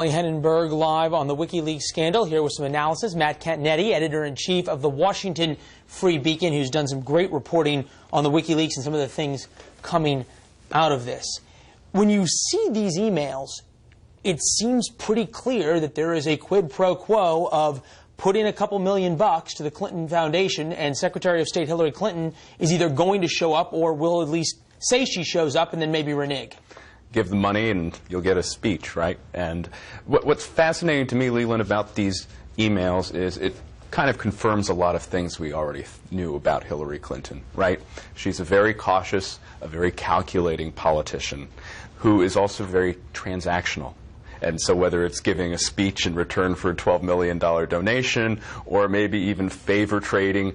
Hennenberg live on the WikiLeaks scandal. Here with some analysis. Matt Continetti, editor-in-chief of the Washington Free Beacon, who's done some great reporting on the WikiLeaks and some of the things coming out of this. When you see these emails, it seems pretty clear that there is a quid pro quo of putting a couple $1 million to the Clinton Foundation, and Secretary of State Hillary Clinton is either going to show up or will at least say she shows up and then maybe renege. Give the money and you'll get a speech, right? And what's fascinating to me, Leland, about these emails is it kind of confirms a lot of things we already knew about Hillary Clinton, right? She's a very cautious, a very calculating politician who is also very transactional. And so whether it's giving a speech in return for a $12 million donation or maybe even favor trading.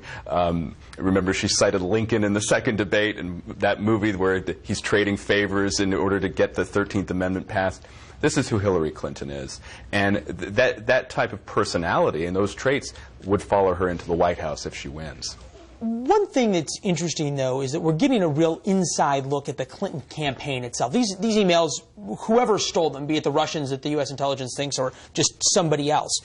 Remember, she cited Lincoln in the second debate and that movie where he's trading favors in order to get the 13th Amendment passed. This is who Hillary Clinton is. And that type of personality and those traits would follow her into the White House if she wins. One thing that's interesting, though, is that we're getting a real inside look at the Clinton campaign itself. These emails, whoever stole them, be it the Russians that the U.S. intelligence thinks or just somebody else,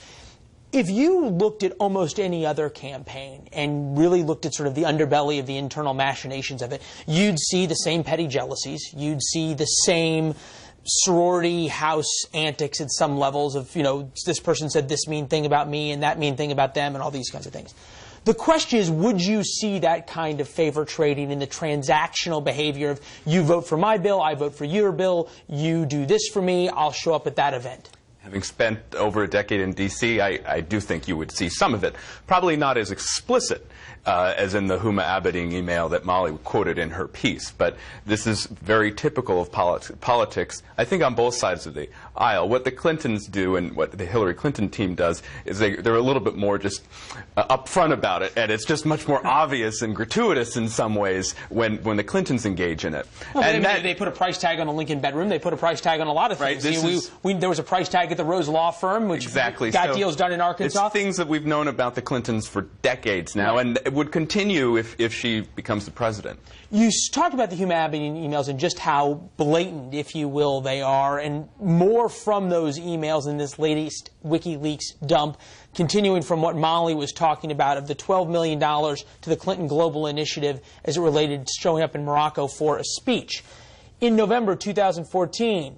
if you looked at almost any other campaign and really looked at sort of the underbelly of the internal machinations of it, you'd see the same petty jealousies. You'd see the same sorority house antics at some levels of, you know, this person said this mean thing about me and that mean thing about them and all these kinds of things. The question is, would you see that kind of favor trading in the transactional behavior of you vote for my bill, I vote for your bill, you do this for me, I'll show up at that event? Having spent over a decade in D.C., I do think you would see some of it. Probably not as explicit as in the Huma Abedin email that Molly quoted in her piece. But this is very typical of politics, I think, on both sides of the aisle. What the Clintons do and what the Hillary Clinton team does is they're a little bit more just upfront about it. And it's just much more obvious and gratuitous in some ways when the Clintons engage in it. Well, and they put a price tag on the Lincoln bedroom. They put a price tag on a lot of things. Right, there was a price tag at the Rose Law Firm, which got deals done in Arkansas. It's things that we've known about the Clintons for decades now, and it would continue if she becomes the president. You talked about the Huma Abedin emails and just how blatant, if you will, they are, and more from those emails in this latest WikiLeaks dump, continuing from what Molly was talking about of the $12 million to the Clinton Global Initiative as it related to showing up in Morocco for a speech. In November 2014,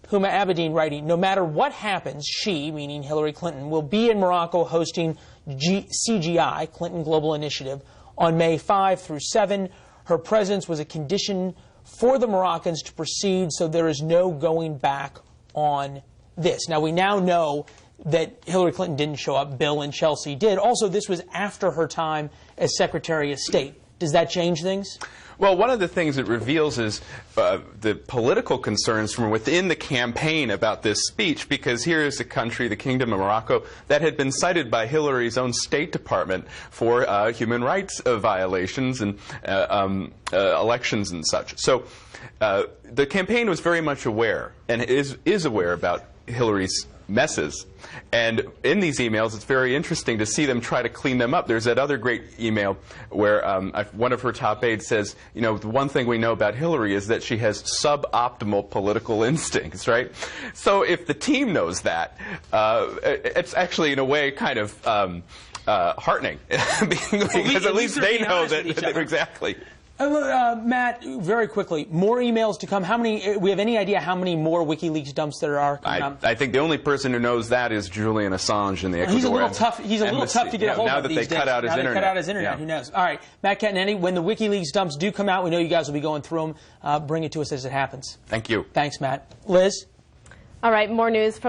Huma Abedin writing, no matter what happens, she, meaning Hillary Clinton, will be in Morocco hosting CGI, Clinton Global Initiative, on May 5 through 7. Her presence was a condition for the Moroccans to proceed, so there is no going back on this. Now, we now know that Hillary Clinton didn't show up. Bill and Chelsea did. Also, this was after her time as Secretary of State. Does that change things? Well, one of the things it reveals is the political concerns from within the campaign about this speech, because here is a country, the Kingdom of Morocco, that had been cited by Hillary's own State Department for human rights violations and elections and such. So the campaign was very much aware and is aware about Hillary's messes. And in these emails, it's very interesting to see them try to clean them up. There's that other great email where one of her top aides says, you know, the one thing we know about Hillary is that she has suboptimal political instincts, right? So if the team knows that, it's actually, in a way, kind of heartening. Because at least they know that. Exactly. Matt, very quickly, more emails to come. How many? We have any idea how many more WikiLeaks dumps there are? I think the only person who knows that is Julian Assange in the Ecuador. He's a little tough. He's a little tough to get a hold of these days. Now that they cut out his internet. Cut out his internet. Yeah. Who knows? All right, Matt Continetti. When the WikiLeaks dumps do come out, we know you guys will be going through them. Bring it to us as it happens. Thank you. Thanks, Matt. Liz. All right, more news from